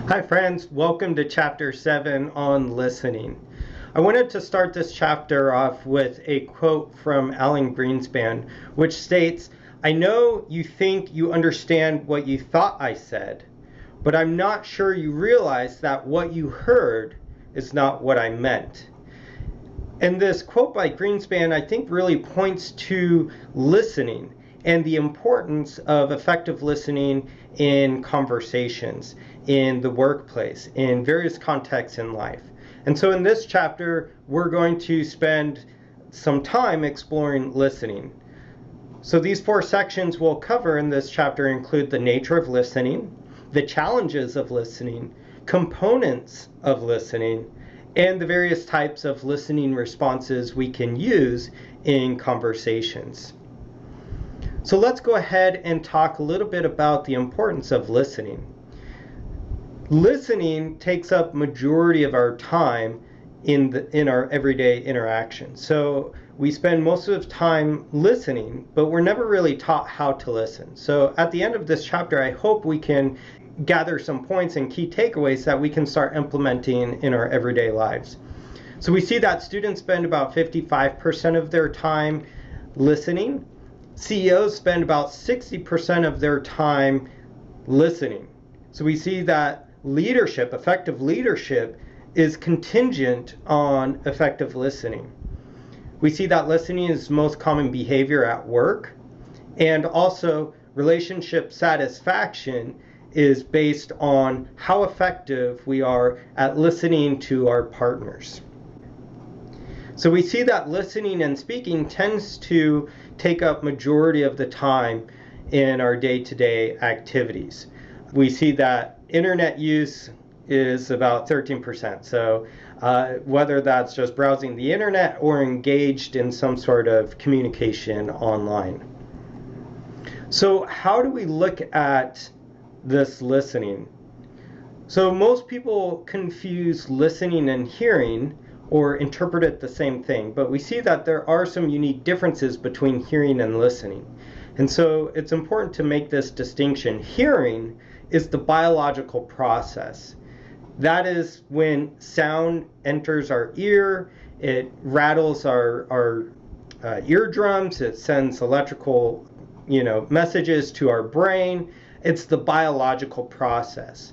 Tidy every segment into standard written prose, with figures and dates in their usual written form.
Hi friends, welcome to chapter 7 on listening. I wanted to start this chapter off with a quote from Alan Greenspan, which states, "I know you think you understand what you thought I said, but I'm not sure you realize that what you heard is not what I meant." And this quote by Greenspan, I think, really points to listening and the importance of effective listening in conversations, in the workplace, in various contexts in life. And so in this chapter, we're going to spend some time exploring listening. So these 4 sections we'll cover in this chapter include the nature of listening, the challenges of listening, components of listening, and the various types of listening responses we can use in conversations. So let's go ahead and talk a little bit about the importance of listening. Listening takes up majority of our time in our everyday interaction. So we spend most of the time listening, but we're never really taught how to listen. So at the end of this chapter, I hope we can gather some points and key takeaways that we can start implementing in our everyday lives. So we see that students spend about 55% of their time listening. CEOs spend about 60% of their time listening. So we see that leadership, effective leadership, is contingent on effective listening. We see that listening is the most common behavior at work, and also relationship satisfaction is based on how effective we are at listening to our partners. So we see that listening and speaking tends to take up majority of the time in our day-to-day activities. We see that internet use is about 13%. So whether that's just browsing the internet or engaged in some sort of communication online. So how do we look at this listening? So most people confuse listening and hearing or interpret it the same thing, but we see that there are some unique differences between hearing and listening. And so it's important to make this distinction. Hearing is the biological process. That is when sound enters our ear, it rattles our eardrums, it sends electrical messages to our brain. It's the biological process,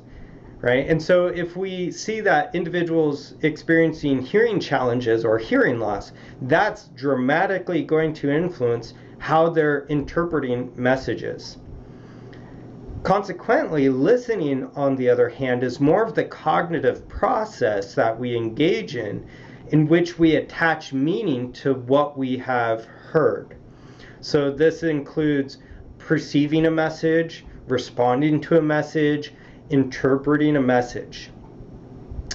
right? And so if we see that individuals experiencing hearing challenges or hearing loss, that's dramatically going to influence how they're interpreting messages. Consequently, listening, on the other hand, is more of the cognitive process that we engage in which we attach meaning to what we have heard. So this includes perceiving a message, responding to a message, interpreting a message.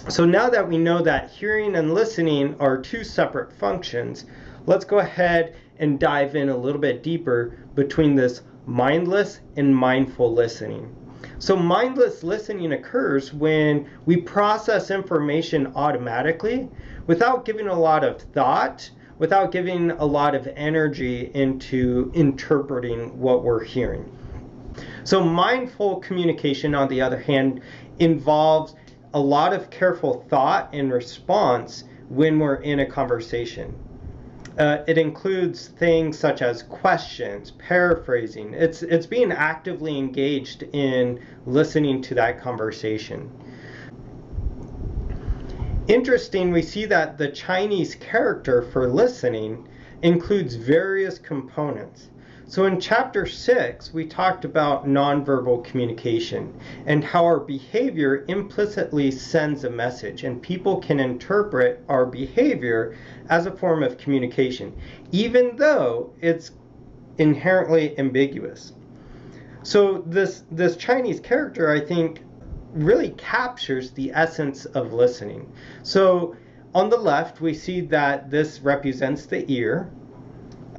So now that we know that hearing and listening are 2 separate functions, let's go ahead and dive in a little bit deeper between this mindless and mindful listening. So mindless listening occurs when we process information automatically without giving a lot of thought, without giving a lot of energy into interpreting what we're hearing. So mindful communication, on the other hand, involves a lot of careful thought and response when we're in a conversation. It includes things such as questions, paraphrasing. It's being actively engaged in listening to that conversation. Interesting, we see that the Chinese character for listening includes various components. So in chapter 6, we talked about nonverbal communication and how our behavior implicitly sends a message, and people can interpret our behavior as a form of communication, even though it's inherently ambiguous. So this Chinese character, I think, really captures the essence of listening. So on the left, we see that this represents the ear.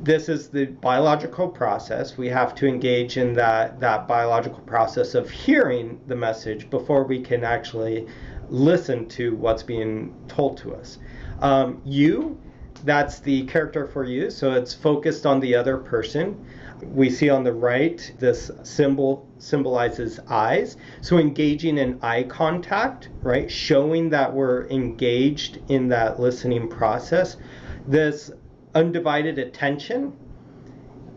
This is the biological process. We have to engage in that biological process of hearing the message before we can actually listen to what's being told to us. You that's the character for you. So it's focused on the other person. We see on the right, this symbol symbolizes eyes. So engaging in eye contact, right? Showing that we're engaged in that listening process. This undivided attention,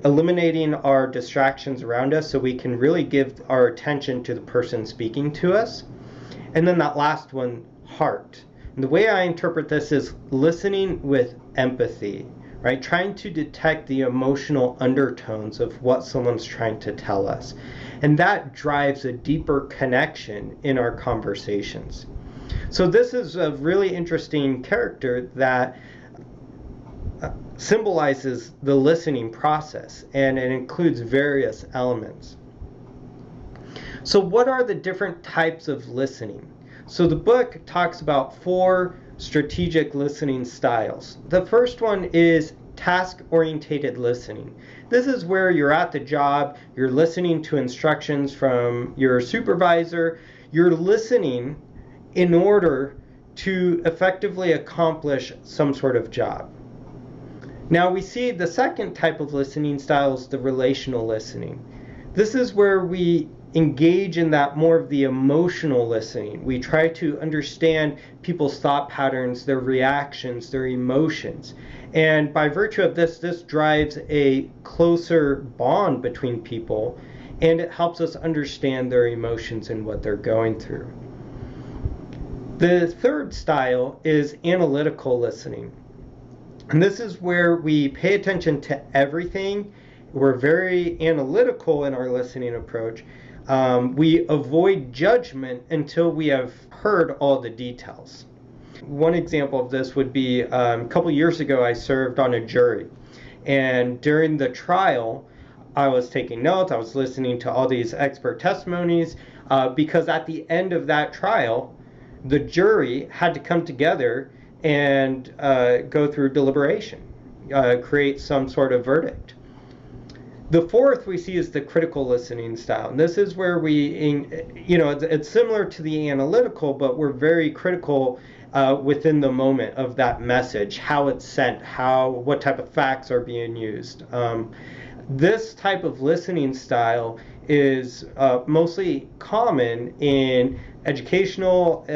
eliminating our distractions around us so we can really give our attention to the person speaking to us. And then that last one, heart. And the way I interpret this is listening with empathy, right? Trying to detect the emotional undertones of what someone's trying to tell us. And that drives a deeper connection in our conversations. So this is a really interesting character that symbolizes the listening process, and it includes various elements. So what are the different types of listening? So the book talks about 4 strategic listening styles. The first one is task-oriented listening. This is where you're at the job, you're listening to instructions from your supervisor, you're listening in order to effectively accomplish some sort of job. Now we see the second type of listening style is the relational listening. This is where we engage in that more of the emotional listening. We try to understand people's thought patterns, their reactions, their emotions. And by virtue of this drives a closer bond between people, and it helps us understand their emotions and what they're going through. The third style is analytical listening. And this is where we pay attention to everything. We're very analytical in our listening approach. We avoid judgment until we have heard all the details. One example of this would be a couple years ago I served on a jury. And during the trial, I was taking notes, I was listening to all these expert testimonies, because at the end of that trial, the jury had to come together and go through deliberation, create some sort of verdict. The fourth we see is the critical listening style. And this is where it's similar to the analytical, but we're very critical within the moment of that message, how it's sent, what type of facts are being used. This type of listening style is mostly common in educational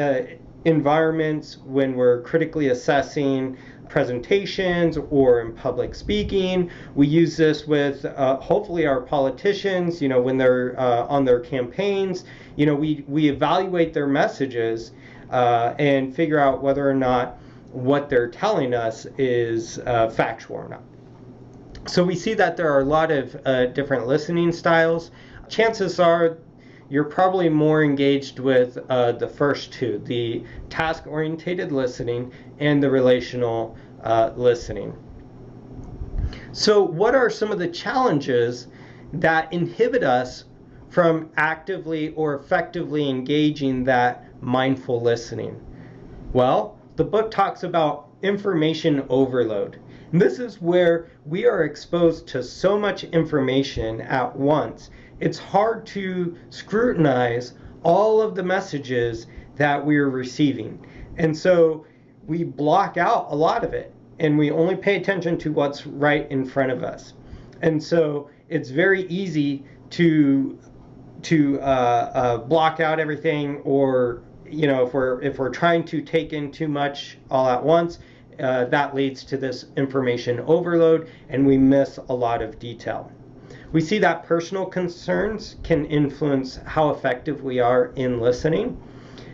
environments when we're critically assessing presentations or in public speaking. We use this with hopefully our politicians, when they're on their campaigns. We evaluate their messages and figure out whether or not what they're telling us is factual or not. So we see that there are a lot of different listening styles. Chances are you're probably more engaged with the first two, the task-oriented listening and the relational listening. So what are some of the challenges that inhibit us from actively or effectively engaging that mindful listening? Well, the book talks about information overload. And this is where we are exposed to so much information at once. It's hard to scrutinize all of the messages that we're receiving. And so we block out a lot of it, and we only pay attention to what's right in front of us. And so it's very easy to block out everything, or if we're trying to take in too much all at once, that leads to this information overload, and we miss a lot of detail. We see that personal concerns can influence how effective we are in listening.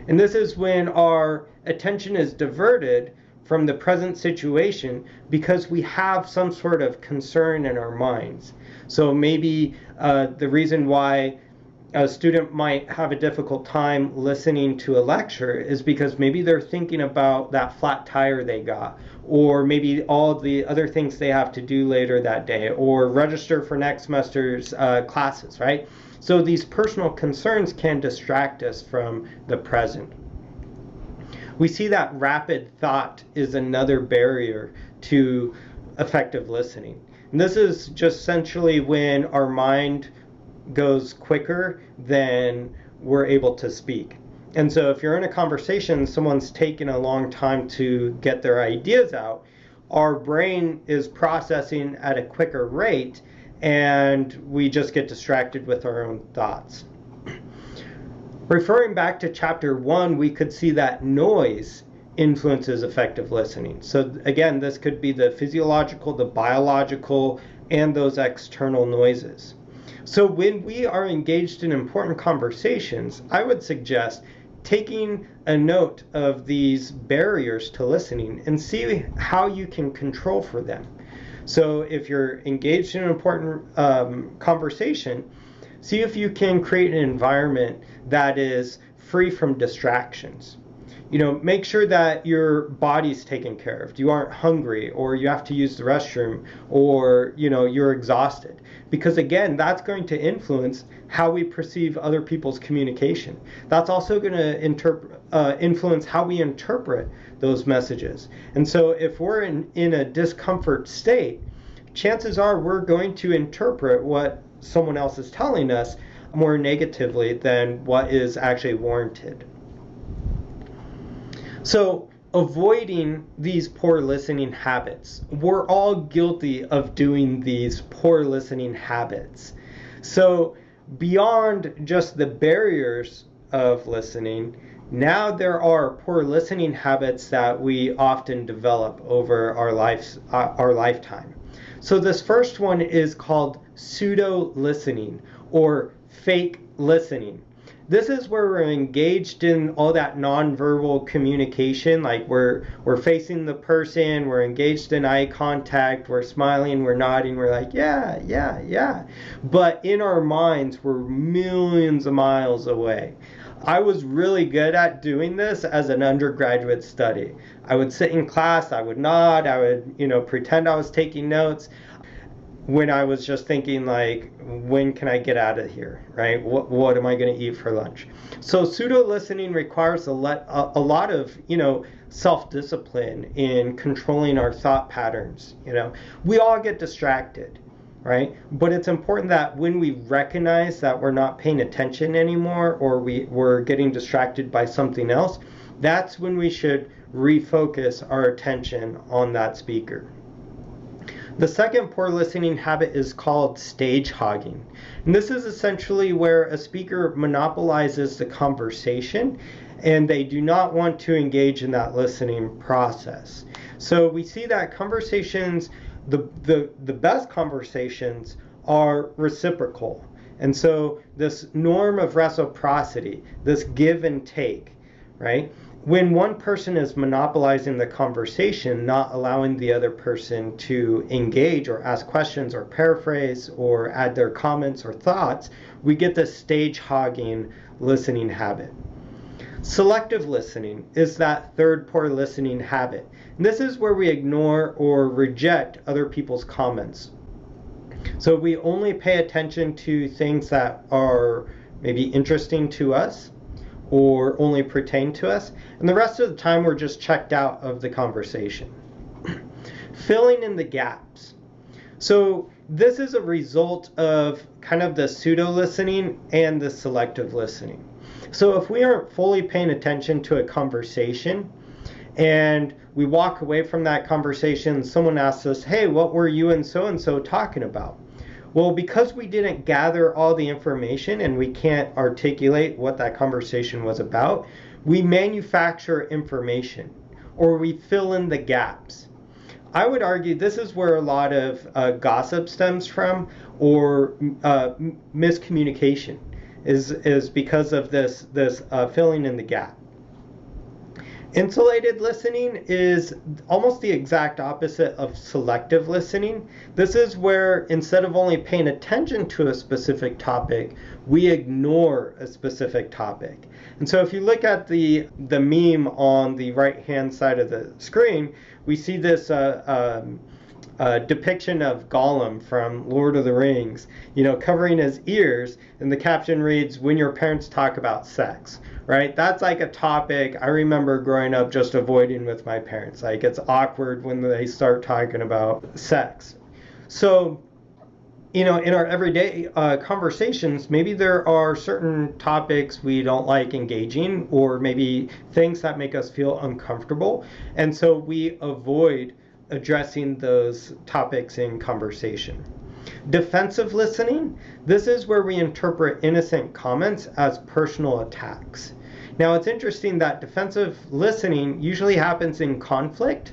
And this is when our attention is diverted from the present situation because we have some sort of concern in our minds. So maybe the reason why a student might have a difficult time listening to a lecture is because maybe they're thinking about that flat tire they got, or maybe all the other things they have to do later that day, or register for next semester's classes, right? So these personal concerns can distract us from the present. We see that rapid thought is another barrier to effective listening. And this is just essentially when our mind goes quicker than we're able to speak. And so if you're in a conversation, someone's taken a long time to get their ideas out, our brain is processing at a quicker rate, and we just get distracted with our own thoughts. Referring back to chapter 1, we could see that noise influences effective listening. So again, this could be the physiological, the biological, and those external noises. So when we are engaged in important conversations, I would suggest taking a note of these barriers to listening and see how you can control for them. So if you're engaged in an important conversation, see if you can create an environment that is free from distractions. Make sure that your body's taken care of. You aren't hungry, or you have to use the restroom, or you're exhausted. Because again, that's going to influence how we perceive other people's communication. That's also going to influence how we interpret those messages. And so if we're in a discomfort state, chances are we're going to interpret what someone else is telling us more negatively than what is actually warranted. So avoiding these poor listening habits. We're all guilty of doing these poor listening habits. So beyond just the barriers of listening, now there are poor listening habits that we often develop over our lifetime. So this first one is called pseudo-listening or fake listening. This is where we're engaged in all that nonverbal communication, like we're facing the person, we're engaged in eye contact, we're smiling, we're nodding, we're like, yeah, yeah, yeah. But in our minds, we're millions of miles away. I was really good at doing this as an undergraduate study. I would sit in class, I would nod, I would, pretend I was taking notes, when I was just thinking, like, when can I get out of here, right? What am I going to eat for lunch? So pseudo-listening requires a lot of, self-discipline in controlling our thought patterns. We all get distracted, right? But it's important that when we recognize that we're not paying attention anymore, or we're getting distracted by something else, that's when we should refocus our attention on that speaker. The second poor listening habit is called stage hogging. And this is essentially where a speaker monopolizes the conversation and they do not want to engage in that listening process. So we see that conversations, the best conversations are reciprocal. And so this norm of reciprocity, this give and take, right? When one person is monopolizing the conversation, not allowing the other person to engage or ask questions or paraphrase or add their comments or thoughts, we get this stage hogging listening habit. Selective listening is that third poor listening habit. And this is where we ignore or reject other people's comments. So we only pay attention to things that are maybe interesting to us or only pertain to us, and the rest of the time we're just checked out of the conversation. Filling in the gaps. So this is a result of kind of the pseudo-listening and the selective listening. So if we aren't fully paying attention to a conversation and we walk away from that conversation, someone asks us, hey, what were you and so talking about? Well, because we didn't gather all the information and we can't articulate what that conversation was about, we manufacture information or we fill in the gaps. I would argue this is where a lot of gossip stems from, or miscommunication is because of this filling in the gap. Insulated listening is almost the exact opposite of selective listening. This is where instead of only paying attention to a specific topic, we ignore a specific topic. And so if you look at the meme on the right-hand side of the screen, we see this depiction of Gollum from Lord of the Rings, covering his ears, and the caption reads, "When your parents talk about sex." Right? That's like a topic I remember growing up just avoiding with my parents. Like, it's awkward when they start talking about sex. So, in our everyday conversations, maybe there are certain topics we don't like engaging, or maybe things that make us feel uncomfortable. And so we avoid addressing those topics in conversation. Defensive listening, this is where we interpret innocent comments as personal attacks. Now, it's interesting that defensive listening usually happens in conflict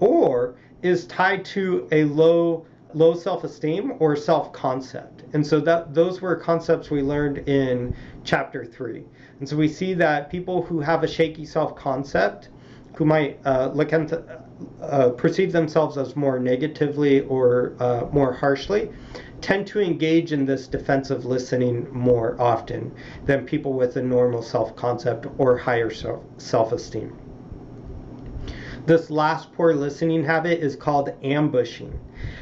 or is tied to a low self-esteem or self-concept. And so those were concepts we learned in chapter 3. And so we see that people who have a shaky self-concept, who might perceive themselves as more negatively or more harshly, tend to engage in this defensive listening more often than people with a normal self-concept or higher self-esteem. This last poor listening habit is called ambushing.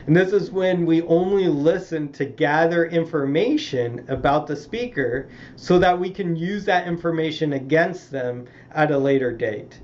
And this is when we only listen to gather information about the speaker so that we can use that information against them at a later date.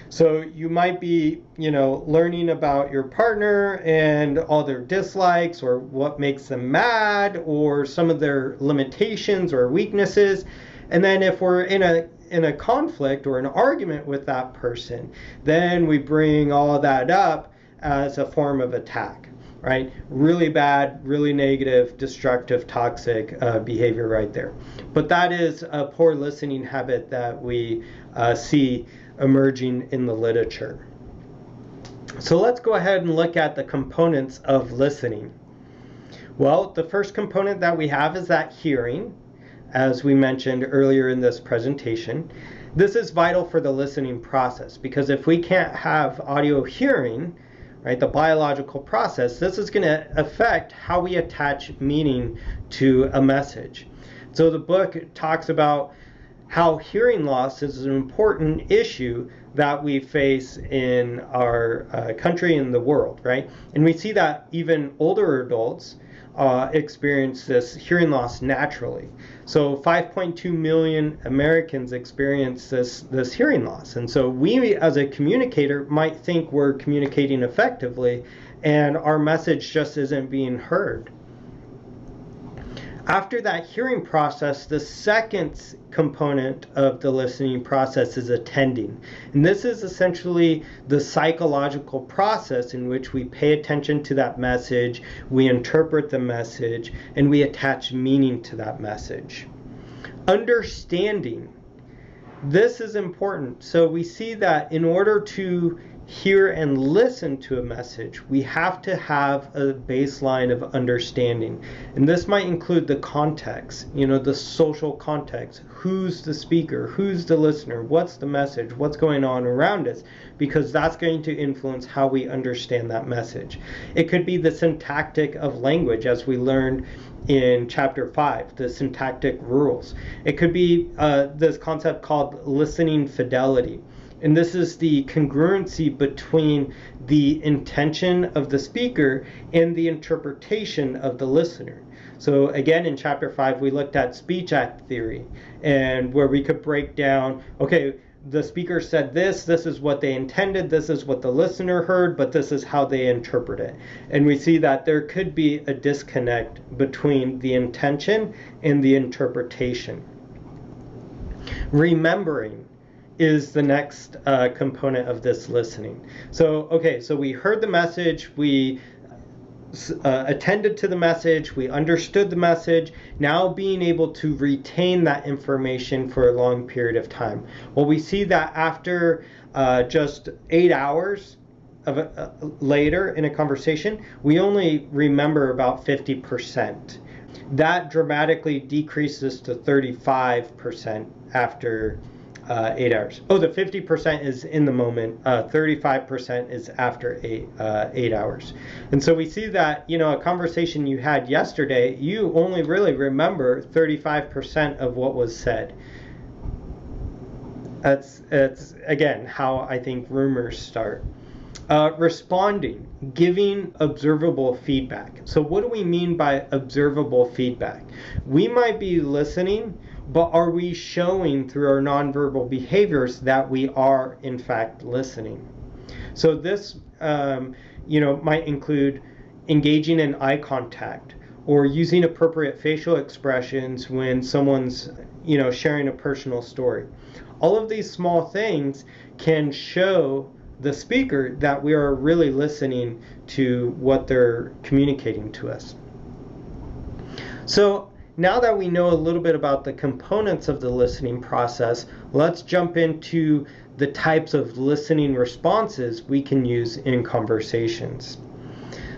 So you might be, learning about your partner and all their dislikes or what makes them mad or some of their limitations or weaknesses. And then if we're in a conflict or an argument with that person, then we bring all that up as a form of attack, right? Really bad, really negative, destructive, toxic behavior right there. But that is a poor listening habit that we see emerging in the literature. So let's go ahead and look at the components of listening. Well, the first component that we have is that hearing, as we mentioned earlier in this presentation. This is vital for the listening process because if we can't have audio hearing, right, the biological process, this is going to affect how we attach meaning to a message. So the book talks about how hearing loss is an important issue that we face in our country and the world, right? And we see that even older adults experience this hearing loss naturally. So 5.2 million Americans experience this hearing loss. And so we, as a communicator, might think we're communicating effectively and our message just isn't being heard. After that hearing process, the second component of the listening process is attending. And this is essentially the psychological process in which we pay attention to that message, we interpret the message, and we attach meaning to that message. Understanding. This is important. So we see that in order to hear and listen to a message, we have to have a baseline of understanding. And this might include the context, the social context. Who's the speaker? Who's the listener? What's the message? What's going on around us? Because that's going to influence how we understand that message. It could be the syntactic of language, as we learned in chapter 5, the syntactic rules. It could be this concept called listening fidelity. And this is the congruency between the intention of the speaker and the interpretation of the listener. So again, in chapter 5, we looked at speech act theory, and where we could break down, okay, the speaker said this is what they intended, this is what the listener heard, but this is how they interpret it. And we see that there could be a disconnect between the intention and the interpretation. Remembering is the next component of this listening. So we heard the message, we attended to the message, we understood the message, now being able to retain that information for a long period of time. Well, we see that after just 8 hours later in a conversation, we only remember about 50%. That dramatically decreases to 35% after 8 hours. Oh, the 50% is in the moment. 35% is after 8 hours. And so we see that, a conversation you had yesterday, you only really remember 35% of what was said. That's again how I think rumors start. Responding, giving observable feedback. So what do we mean by observable feedback? We might be listening, but are we showing through our nonverbal behaviors that we are in fact listening? So this might include engaging in eye contact or using appropriate facial expressions when someone's sharing a personal story. All of these small things can show the speaker that we are really listening to what they're communicating to us. So now that we know a little bit about the components of the listening process, let's jump into the types of listening responses we can use in conversations.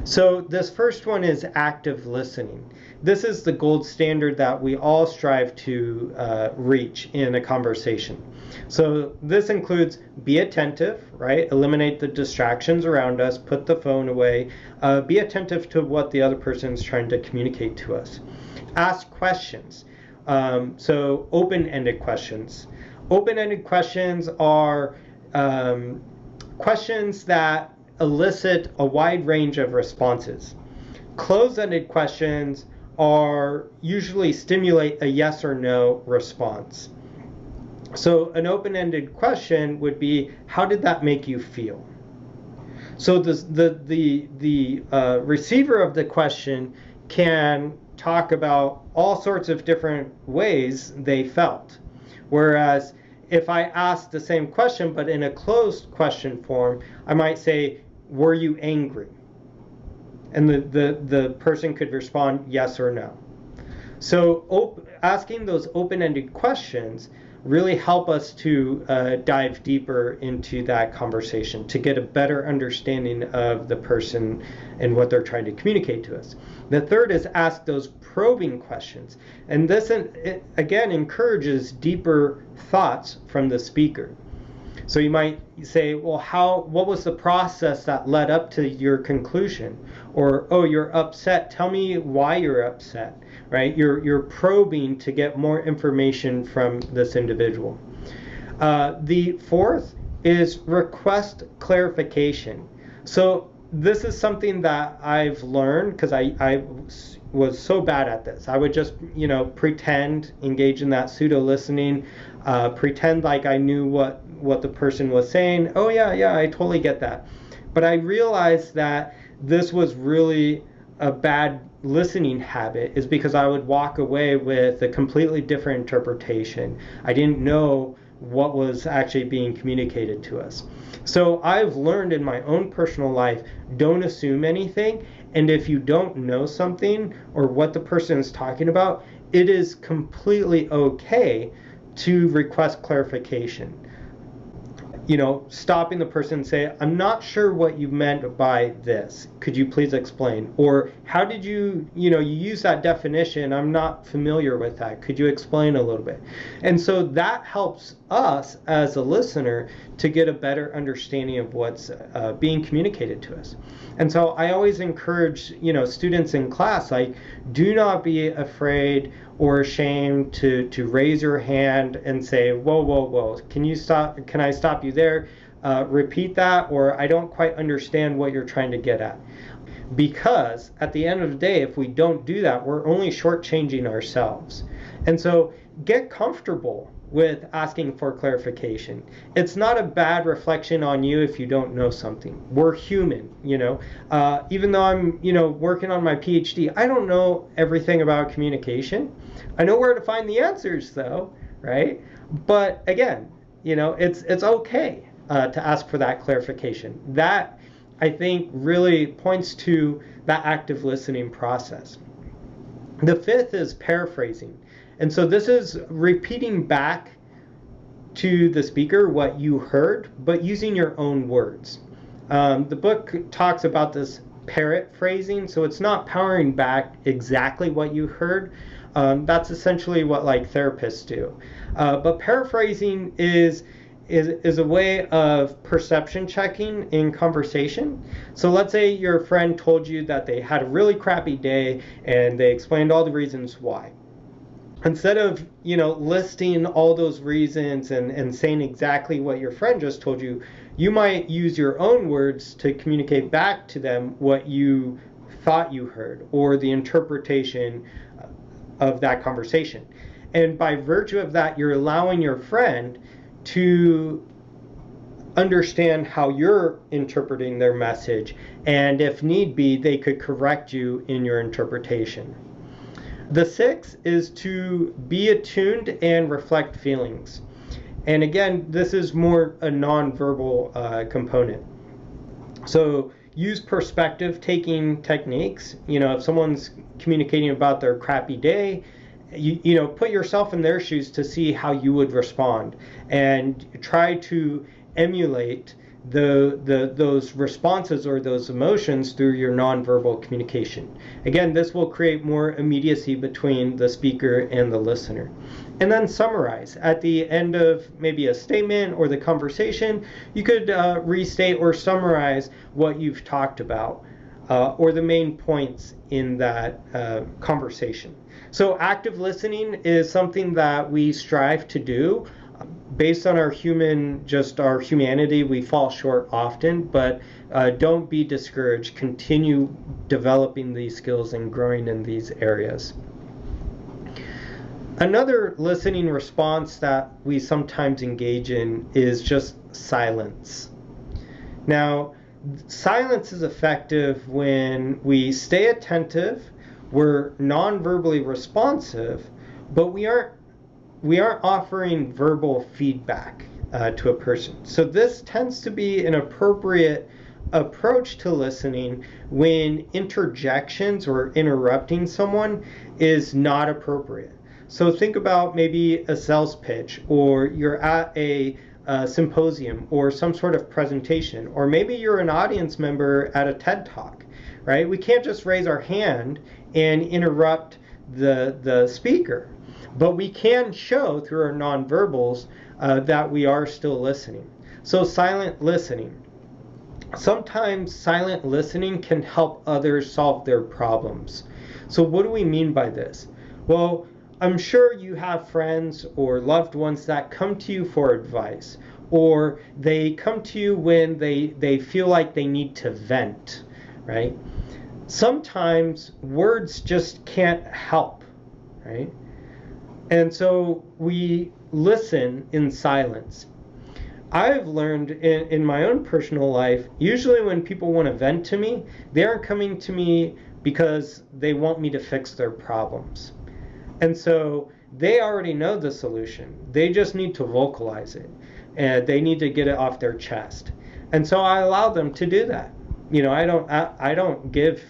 So this first one is active listening. This is the gold standard that we all strive to reach in a conversation. So this includes be attentive, right? Eliminate the distractions around us, put the phone away, be attentive to what the other person is trying to communicate to us. Ask questions. So open-ended questions. Open-ended questions are questions that elicit a wide range of responses. Closed-ended questions are usually stimulate a yes or no response. So an open-ended question would be, how did that make you feel? So the receiver of the question can talk about all sorts of different ways they felt. Whereas if I ask the same question but in a closed question form, I might say, were you angry? And the person could respond yes or no. So asking those open-ended questions really help us to dive deeper into that conversation to get a better understanding of the person and what they're trying to communicate to us. The third is ask those probing questions. And this, again, encourages deeper thoughts from the speaker. So you might say, well, what was the process that led up to your conclusion? Or, oh, you're upset. Tell me why you're upset, right? You're probing to get more information from this individual. The fourth is request clarification. So this is something that I've learned because I was so bad at this. I would just, pretend, engage in that pseudo listening, pretend like I knew what the person was saying. Oh yeah, I totally get that. But I realized that this was really a bad listening habit, is because I would walk away with a completely different interpretation. I didn't know what was actually being communicated to us. So I've learned in my own personal life, don't assume anything. And if you don't know something or what the person is talking about, it is completely okay to request clarification. Stopping the person and say, I'm not sure what you meant by this. Could you please explain? Or how did you use that definition? I'm not familiar with that. Could you explain a little bit? And so that helps us as a listener to get a better understanding of what's being communicated to us. And so I always encourage, students in class, like, do not be afraid or ashamed to raise your hand and say, whoa, can you stop? Can I stop you there? Repeat that, or I don't quite understand what you're trying to get at. Because at the end of the day, if we don't do that, we're only shortchanging ourselves. And so get comfortable with asking for clarification. It's not a bad reflection on you if you don't know something. We're human, even though I'm, working on my PhD, I don't know everything about communication. I know where to find the answers though, right? But again, it's okay to ask for that clarification. That, I think, really points to that active listening process. The fifth is paraphrasing. And so this is repeating back to the speaker what you heard, but using your own words. The book talks about this paraphrasing, so it's not powering back exactly what you heard. That's essentially what therapists do. But paraphrasing is a way of perception checking in conversation. So let's say your friend told you that they had a really crappy day and they explained all the reasons why. Instead of, listing all those reasons and saying exactly what your friend just told you, you might use your own words to communicate back to them what you thought you heard or the interpretation of that conversation. And by virtue of that, you're allowing your friend to understand how you're interpreting their message, and if need be, they could correct you in your interpretation. The sixth is to be attuned and reflect feelings. And again, this is more a nonverbal component. So use perspective taking techniques. If someone's communicating about their crappy day, put yourself in their shoes to see how you would respond, and try to emulate those responses or those emotions through your nonverbal communication. Again, this will create more immediacy between the speaker and the listener. And then summarize. At the end of maybe a statement or the conversation, you could restate or summarize what you've talked about, or the main points in that conversation. So active listening is something that we strive to do. Based on our humanity, we fall short often, but don't be discouraged. Continue developing these skills and growing in these areas. Another listening response that we sometimes engage in is just silence. Now, silence is effective when we stay attentive, we're non-verbally responsive, but we aren't offering verbal feedback to a person. So this tends to be an appropriate approach to listening when interjections or interrupting someone is not appropriate. So think about maybe a sales pitch, or you're at a symposium or some sort of presentation, or maybe you're an audience member at a TED Talk, right? We can't just raise our hand and interrupt the speaker, but we can show through our nonverbals that we are still listening. So silent listening. Sometimes silent listening can help others solve their problems. So what do we mean by this? Well, I'm sure you have friends or loved ones that come to you for advice, or they come to you when they feel like they need to vent, right? Sometimes words just can't help, right? And so we listen in silence. I've learned in my own personal life, usually when people want to vent to me, they aren't coming to me because they want me to fix their problems. And so they already know the solution. They just need to vocalize it, and they need to get it off their chest. And so I allow them to do that. I don't give,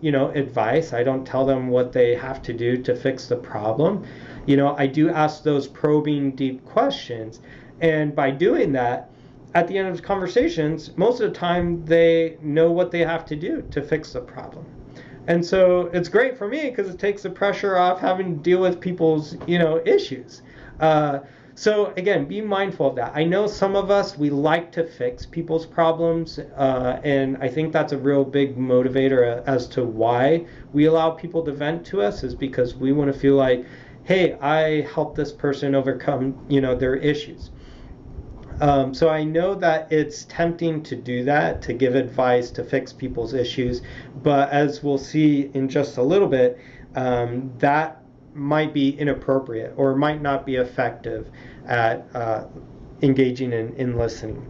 advice. I don't tell them what they have to do to fix the problem. I do ask those probing, deep questions. And by doing that, at the end of the conversations, most of the time they know what they have to do to fix the problem. And so it's great for me because it takes the pressure off having to deal with people's, issues. So again, be mindful of that. I know some of us, we like to fix people's problems, and I think that's a real big motivator as to why we allow people to vent to us, is because we want to feel like, hey, I helped this person overcome, their issues. So I know that it's tempting to do that, to give advice, to fix people's issues, but as we'll see in just a little bit, that might be inappropriate or might not be effective at engaging in listening.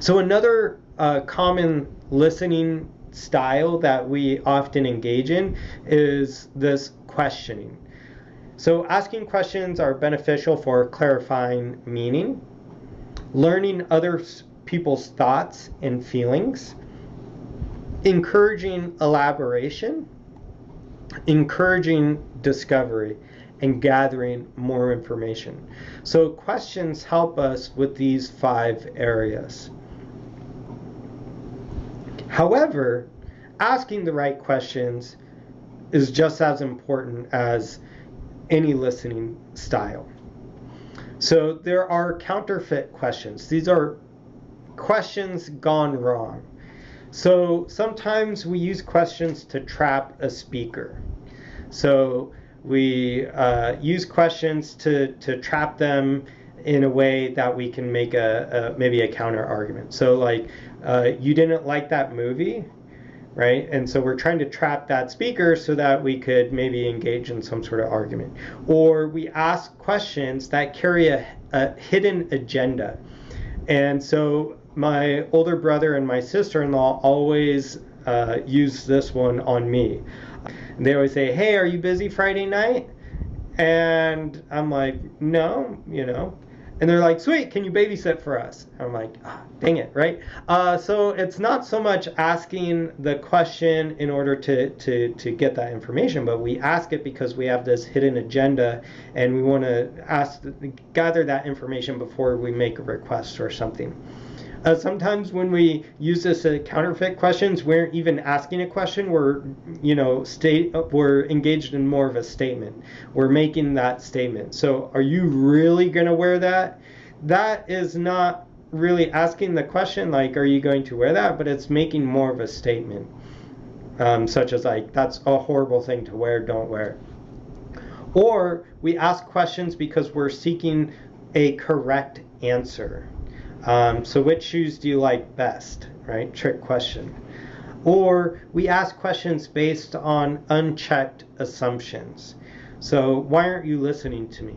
So another common listening style that we often engage in is this questioning. So asking questions are beneficial for clarifying meaning, learning other people's thoughts and feelings, encouraging elaboration, encouraging discovery, and gathering more information. So questions help us with these 5 areas. However, asking the right questions is just as important as any listening style. So there are counterfeit questions. These are questions gone wrong. So sometimes we use questions to trap a speaker. So we use questions to trap them in a way that we can make maybe a counter argument. So like, you didn't like that movie, right? And so we're trying to trap that speaker so that we could maybe engage in some sort of argument. Or we ask questions that carry a hidden agenda. And so my older brother and my sister-in-law always use this one on me. They always say, hey, are you busy Friday night? And I'm like, no, And they're like, sweet, can you babysit for us? I'm like, dang it, right? So it's not so much asking the question in order to get that information, but we ask it because we have this hidden agenda and we want to gather that information before we make a request or something. Sometimes when we use this counterfeit questions, we aren't even asking a question. We're engaged in more of a statement. We're making that statement. So, are you really going to wear that? That is not really asking the question, like, are you going to wear that? But it's making more of a statement, such as like, that's a horrible thing to wear. Don't wear it. Or we ask questions because we're seeking a correct answer. So which shoes do you like best, right? Trick question. Or we ask questions based on unchecked assumptions. So why aren't you listening to me?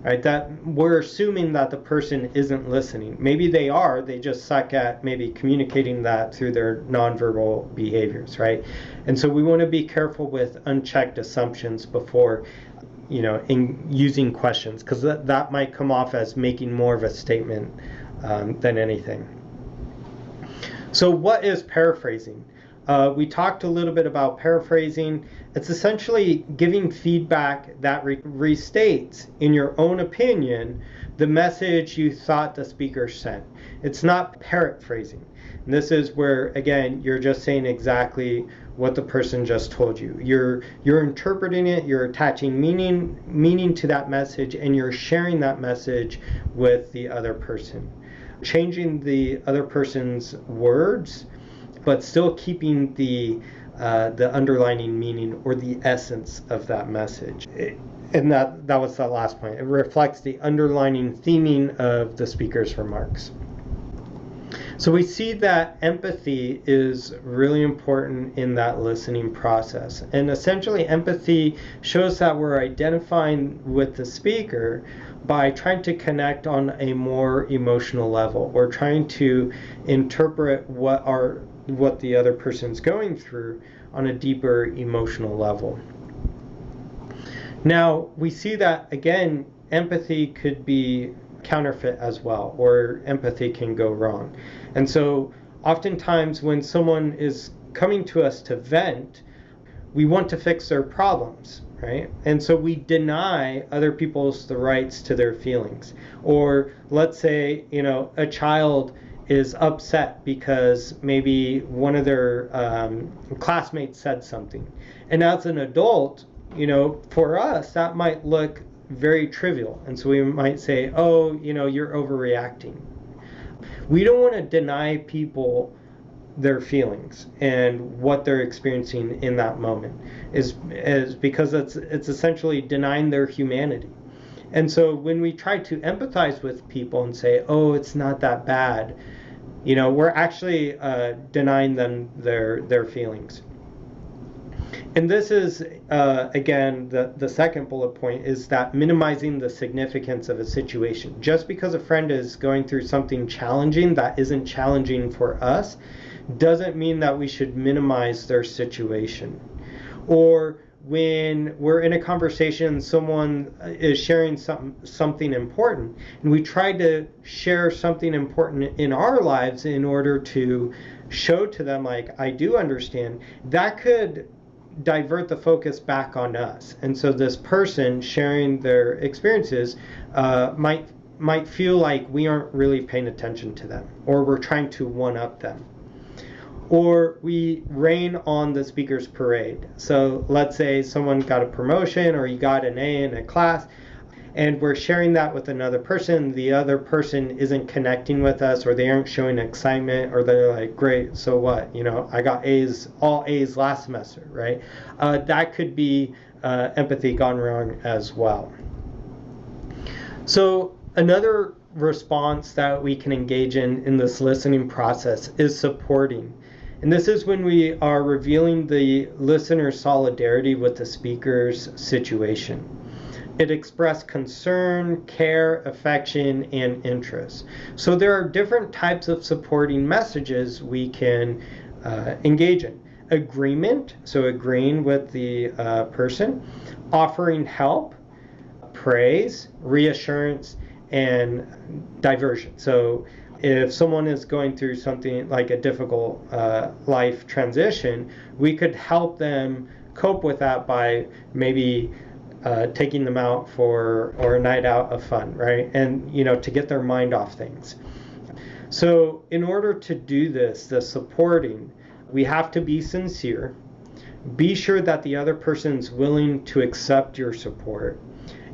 Right? That we're assuming that the person isn't listening. Maybe they are, they just suck at maybe communicating that through their nonverbal behaviors, right? And so we want to be careful with unchecked assumptions before in using questions, because that might come off as making more of a statement than anything. So what is paraphrasing? We talked a little bit about paraphrasing. It's essentially giving feedback that restates, in your own opinion, the message you thought the speaker sent. It's not paraphrasing. And this is where, again, you're just saying exactly what the person just told you. You're interpreting it, you're attaching meaning to that message, and you're sharing that message with the other person. Changing the other person's words, but still keeping the underlying meaning or the essence of that message. And that was the last point. It reflects the underlying theming of the speaker's remarks. So we see that empathy is really important in that listening process. And essentially, empathy shows that we're identifying with the speaker by trying to connect on a more emotional level, or trying to interpret what the other person's going through on a deeper emotional level. Now, we see that, again, empathy could be counterfeit as well, or empathy can go wrong. And so oftentimes when someone is coming to us to vent, we want to fix their problems, right? And so we deny other people's the rights to their feelings. Or let's say, a child is upset because maybe one of their classmates said something. And as an adult, for us, that might look very trivial. And so we might say, oh, you're overreacting. We don't want to deny people their feelings and what they're experiencing in that moment, is because it's essentially denying their humanity. And so when we try to empathize with people and say, oh, it's not that bad, we're actually denying them their feelings. And this is, again, the second bullet point, is that minimizing the significance of a situation. Just because a friend is going through something challenging that isn't challenging for us, doesn't mean that we should minimize their situation. Or when we're in a conversation, someone is sharing something important, and we try to share something important in our lives in order to show to them, like, I do understand, that could divert the focus back on us. And so this person sharing their experiences might feel like we aren't really paying attention to them, or we're trying to one-up them. Or we rain on the speaker's parade. So let's say someone got a promotion, or you got an A in a class, and we're sharing that with another person. The other person isn't connecting with us, or they aren't showing excitement, or they're like, great, so what? I got A's, all A's last semester, right? That could be empathy gone wrong as well. So another response that we can engage in this listening process is supporting. And this is when we are revealing the listener's solidarity with the speaker's situation. It expressed concern, care, affection, and interest. So there are different types of supporting messages we can engage in. Agreement, so agreeing with the person. Offering help, praise, reassurance, and diversion. So if someone is going through something like a difficult life transition, we could help them cope with that by maybe taking them out for or a night out of fun, right? And to get their mind off things. So in order to do this, the supporting, we have to be sincere. Be sure that the other person's willing to accept your support,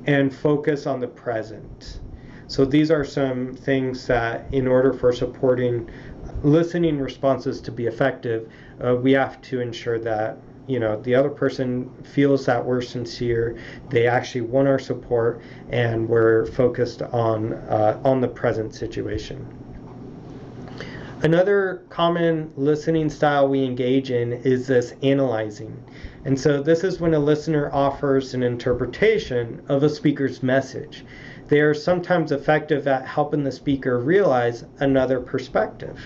and focus on the present. So these are some things that, in order for supporting listening responses to be effective, we have to ensure that the other person feels that we're sincere, they actually want our support, and we're focused on the present situation. Another common listening style we engage in is this analyzing. And so this is when a listener offers an interpretation of a speaker's message. They are sometimes effective at helping the speaker realize another perspective.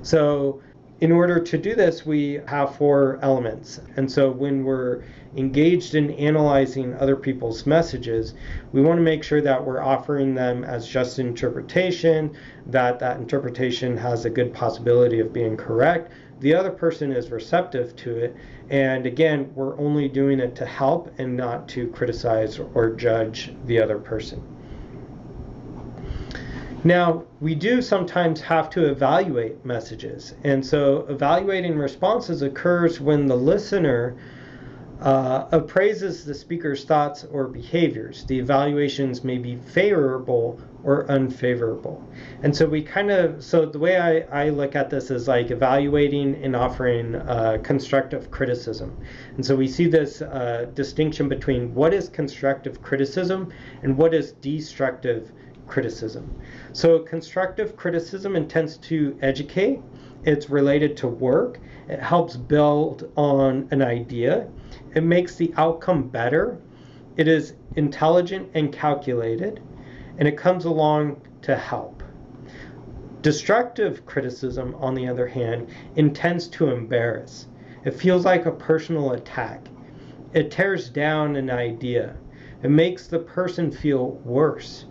So in order to do this, we have 4 elements. And so when we're engaged in analyzing other people's messages, we want to make sure that we're offering them as just interpretation, that interpretation has a good possibility of being correct, the other person is receptive to it, and again, we're only doing it to help and not to criticize or judge the other person. Now, we do sometimes have to evaluate messages, and so evaluating responses occurs when the listener appraises the speaker's thoughts or behaviors. The evaluations may be favorable or unfavorable. And so the way I look at this is like evaluating and offering constructive criticism. And so we see this distinction between what is constructive criticism and what is destructive criticism. So constructive criticism intends to educate. It's related to work. It helps build on an idea. It makes the outcome better. It is intelligent and calculated, and it comes along to help. Destructive criticism, on the other hand, intends to embarrass. It feels like a personal attack. It tears down an idea. It makes the person feel worse.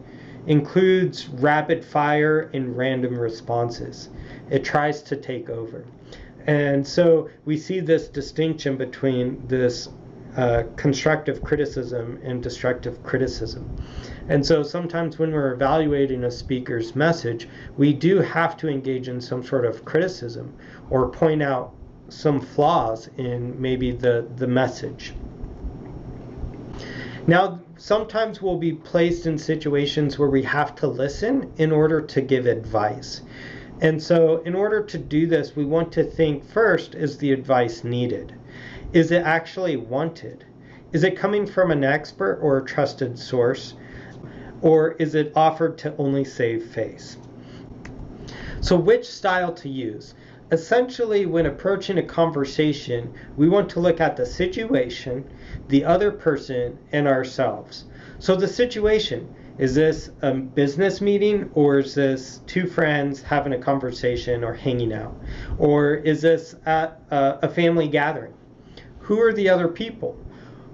Includes rapid fire and random responses. It tries to take over. And so we see this distinction between this constructive criticism and destructive criticism. And so sometimes when we're evaluating a speaker's message, we do have to engage in some sort of criticism or point out some flaws in maybe the message. Now, sometimes we'll be placed in situations where we have to listen in order to give advice. And so in order to do this, we want to think first, is the advice needed? Is it actually wanted? Is it coming from an expert or a trusted source? Or is it offered to only save face? So which style to use? Essentially, when approaching a conversation, we want to look at the situation, the other person, and ourselves. So the situation, is this a business meeting, or is this 2 friends having a conversation or hanging out? Or is this at a family gathering? Who are the other people?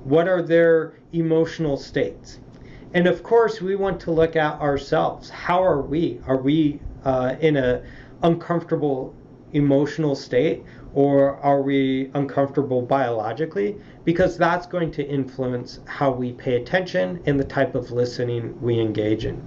What are their emotional states? And of course, we want to look at ourselves. How are we? Are we in an uncomfortable emotional state, or are we uncomfortable biologically? Because that's going to influence how we pay attention and the type of listening we engage in.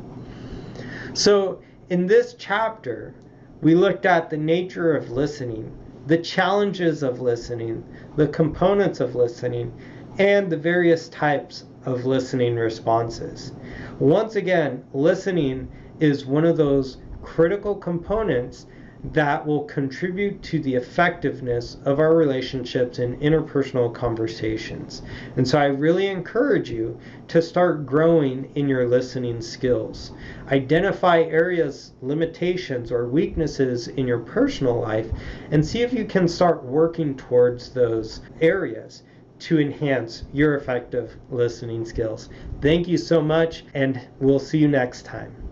So in this chapter, we looked at the nature of listening, the challenges of listening, the components of listening, and the various types of listening responses. Once again, listening is one of those critical components that will contribute to the effectiveness of our relationships and interpersonal conversations. And so I really encourage you to start growing in your listening skills. Identify areas, limitations, or weaknesses in your personal life, and see if you can start working towards those areas to enhance your effective listening skills. Thank you so much, and we'll see you next time.